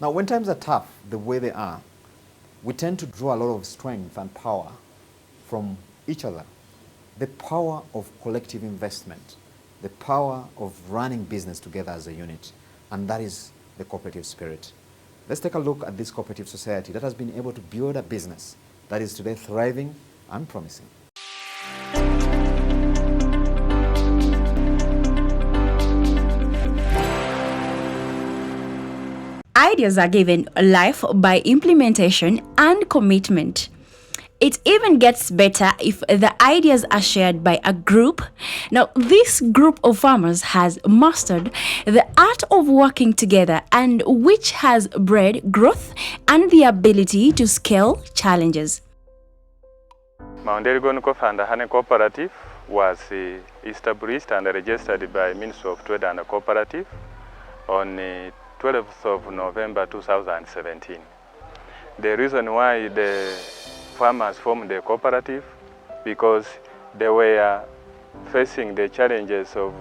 Now, when times are tough, the way they are, we tend to draw a lot of strength and power from each other. The power of collective investment, the power of running business together as a unit, and that is the cooperative spirit. Let's take a look at this cooperative society that has been able to build a business that is today thriving and promising. Ideas are given life by implementation and commitment. It even gets better if the ideas are shared by a group. Now, this group of farmers has mastered the art of working together, and which has bred growth and the ability to scale challenges. Money&Markets Co-founder Honey Cooperative was established and registered by Ministry of Trade and Cooperative on 12th of November 2017. The reason why the farmers formed the cooperative, because they were facing the challenges of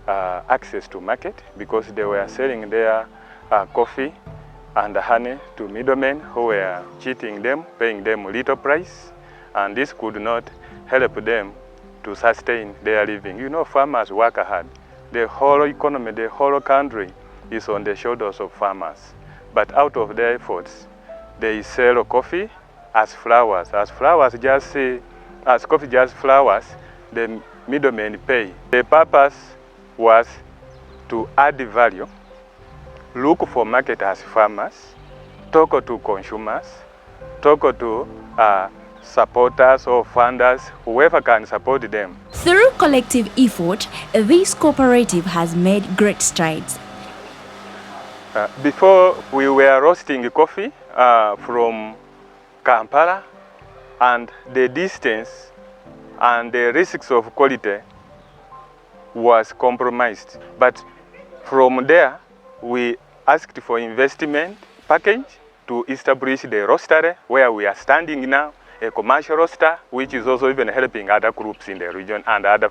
access to market, because they were selling their coffee and honey to middlemen who were cheating them, paying them little price, and this could not help them to sustain their living. You know, farmers work hard. The whole economy, the whole country is on the shoulders of farmers. But out of their efforts, they sell coffee as flowers. As coffee just flowers, the middlemen pay. The purpose was to add value, look for market as farmers, talk to consumers, talk to supporters or funders, whoever can support them. Through collective effort, this cooperative has made great strides. Before, we were roasting coffee from Kampala, and the distance and the risks of quality was compromised. But from there, we asked for investment package to establish the roastery where we are standing now, a commercial roaster, which is also even helping other groups in the region and other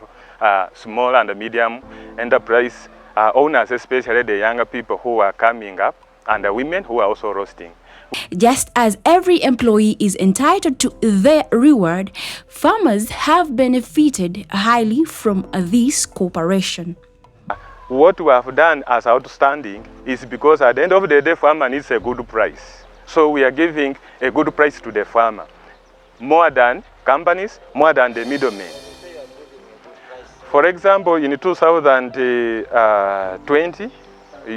small and medium enterprise owners, especially the younger people who are coming up, and the women who are also roasting. Just as every employee is entitled to their reward, farmers have benefited highly from this cooperation. What we have done as outstanding is because at the end of the day, farmer needs a good price. So we are giving a good price to the farmer, more than companies, more than the middlemen. For example, in 2020,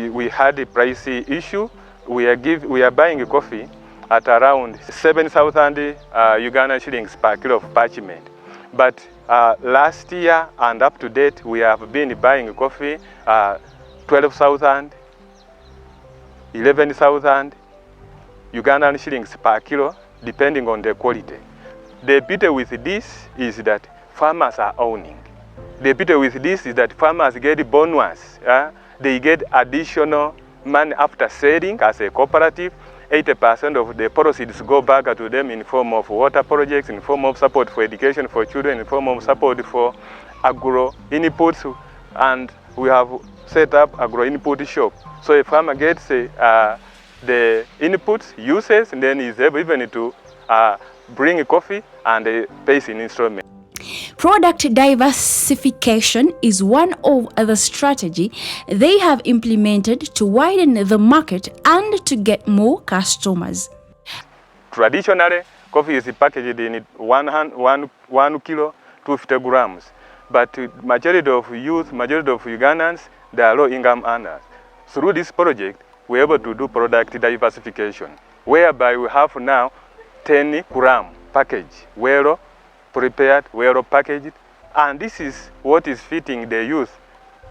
we had a price issue. We are buying coffee at around 7,000 Ugandan shillings per kilo of parchment. But last year and up to date, we have been buying coffee 12,000, 11,000 Ugandan shillings per kilo, depending on the quality. The beauty with this is that farmers are owning. The beauty with this is that farmers get bonus. They get additional money after selling as a cooperative. 80% of the proceeds go back to them in form of water projects, in form of support for education for children, in form of support for agro inputs, and we have set up agro input shop. So a farmer gets the inputs, uses, and then is able even to bring coffee and pays in installment. Product diversification is one of the strategy they have implemented to widen the market and to get more customers. Traditionally, coffee is packaged in 1 kilo, 250 grams. But majority of youth, majority of Ugandans, they are low-income earners. Through this project, we're able to do product diversification, whereby we have now 10 gram package, well prepared, well packaged, and this is what is fitting the youth.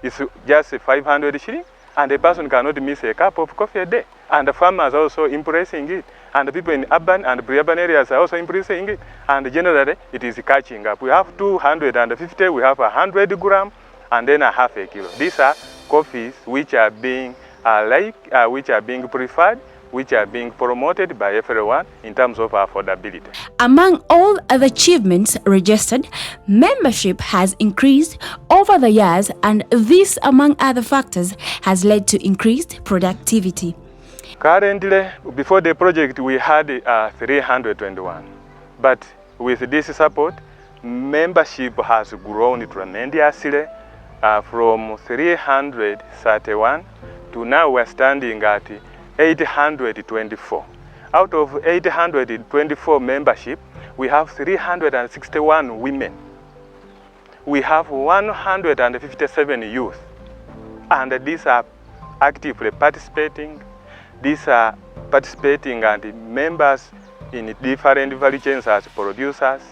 It's just 500 shillings, and the person cannot miss a cup of coffee a day. And the farmers are also embracing it, and the people in urban and pre-urban areas are also embracing it, and generally it is catching up. We have 250, we have 100 gram, and then a half a kilo. These are coffees which are being preferred, which are being promoted by everyone in terms of affordability. Among all other achievements registered, membership has increased over the years, and this, among other factors, has led to increased productivity. Currently, before the project, we had 321. But with this support, membership has grown tremendously from 331 to now we're standing at 824. Out of 824 membership, we have 361 women. We have 157 youth, and these are actively participating. These are participating and members in different value chains as producers.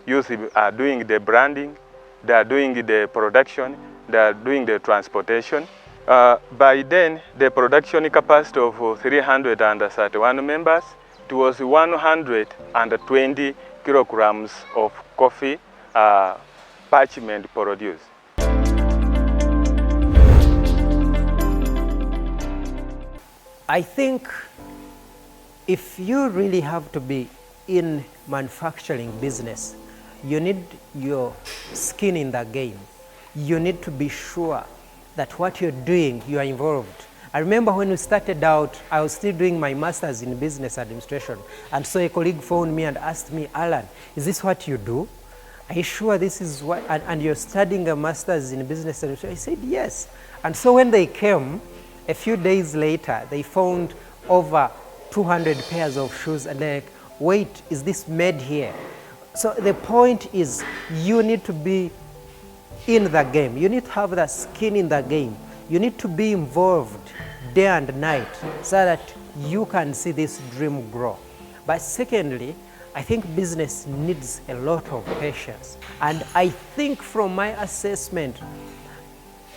Youth are doing the branding, they are doing the production, they are doing the transportation. By then, the production capacity of 331 members, it was 120 kilograms of coffee parchment produced. I think if you really have to be in manufacturing business, you need your skin in the game. You need to be sure that what you're doing, you are involved. I remember when we started out, I was still doing my master's in business administration, and so a colleague phoned me and asked me, Alan, is this what you do? Are you sure this is what, and you're studying a master's in business administration? I said, yes. And so when they came, a few days later, they found over 200 pairs of shoes, and they're like, wait, is this made here? So the point is, you need to be in the game. You need to have the skin in the game. You need to be involved day and night so that you can see this dream grow. But secondly, I think business needs a lot of patience. And I think from my assessment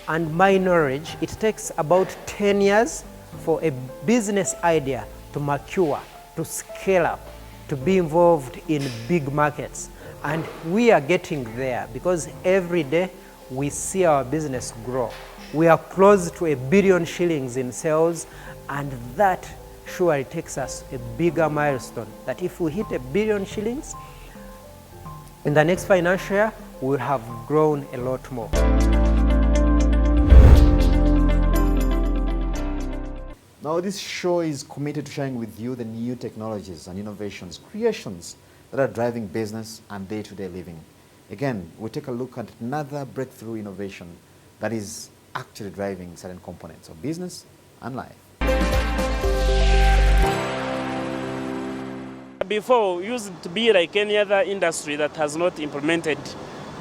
and my knowledge, it takes about 10 years for a business idea to mature, to scale up, to be involved in big markets. And we are getting there because every day we see our business grow. We are close to $1 billion shillings in sales, and that surely takes us a bigger milestone, that if we hit $1 billion shillings, in the next financial year, we'll have grown a lot more. Now, this show is committed to sharing with you the new technologies and innovations, creations that are driving business and day-to-day living. Again, we take a look at another breakthrough innovation that is actually driving certain components of business and life. Before, it used to be like any other industry that has not implemented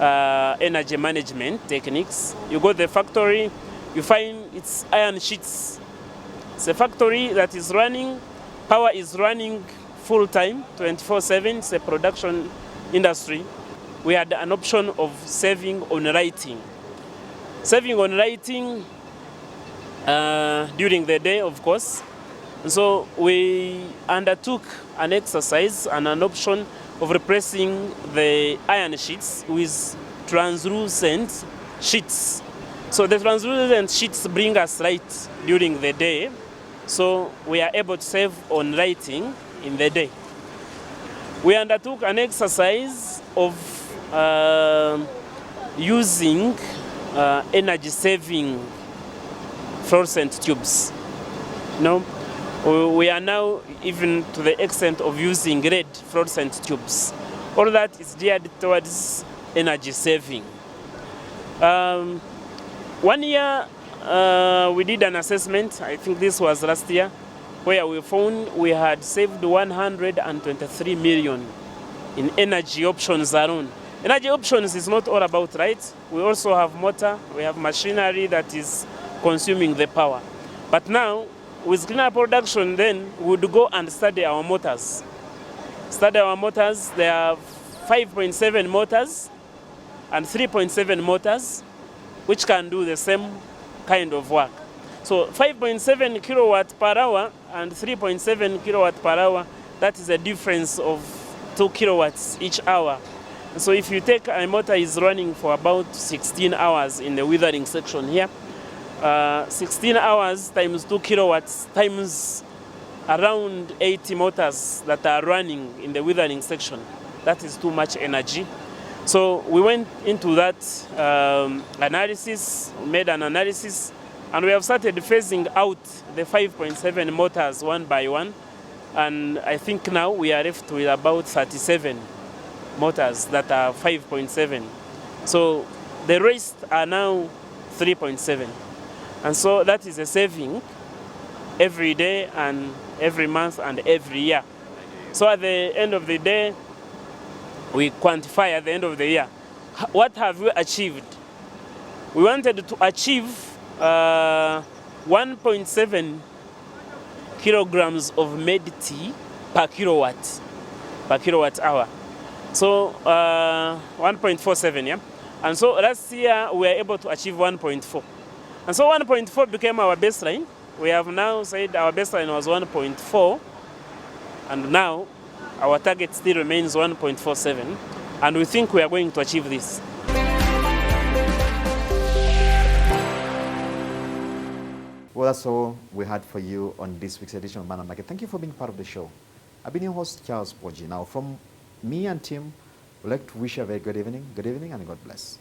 energy management techniques. You go to the factory, you find it's iron sheets. It's a factory that is running, power is running full time, 24/7. It's a production industry. We had an option of saving on lighting. Saving on lighting during the day, of course. So we undertook an exercise and an option of replacing the iron sheets with translucent sheets. So the translucent sheets bring us light during the day, so we are able to save on lighting in the day. We undertook an exercise of using energy-saving fluorescent tubes. We are now even to the extent of using red fluorescent tubes. All that is geared towards energy saving. 1 year we did an assessment, I think this was last year, where we found we had saved 123 million in energy options alone. Energy options is not all about lights. We also have motor, we have machinery that is consuming the power. But now, with cleaner production, then we would go and study our motors. Study our motors. There are 5.7 motors and 3.7 motors, which can do the same kind of work. So 5.7 kilowatt per hour and 3.7 kilowatt per hour, that is a difference of 2 kilowatts each hour. So if you take a motor is running for about 16 hours in the withering section here, 16 hours times 2 kilowatts times around 80 motors that are running in the withering section. That is too much energy. So we went into that analysis, made an analysis, And we have started phasing out the 5.7 motors one by one. And I think now we are left with about 37 motors that are 5.7. So the rest are now 3.7. And so that is a saving every day and every month and every year. So at the end of the day, we quantify at the end of the year, what have we achieved? We wanted to achieve 1.7 kilograms of made tea per kilowatt hour. So 1.47, yeah? And so last year we were able to achieve 1.4. And so 1.4 became our baseline. We have now said our baseline was 1.4, and now our target still remains 1.47, and we think we are going to achieve this. Well, that's all we had for you on this week's edition of Money and Market. Thank you for being part of the show. I've been your host, Charles Poji. Now, from me and team, we'd like to wish you a very good evening and God bless.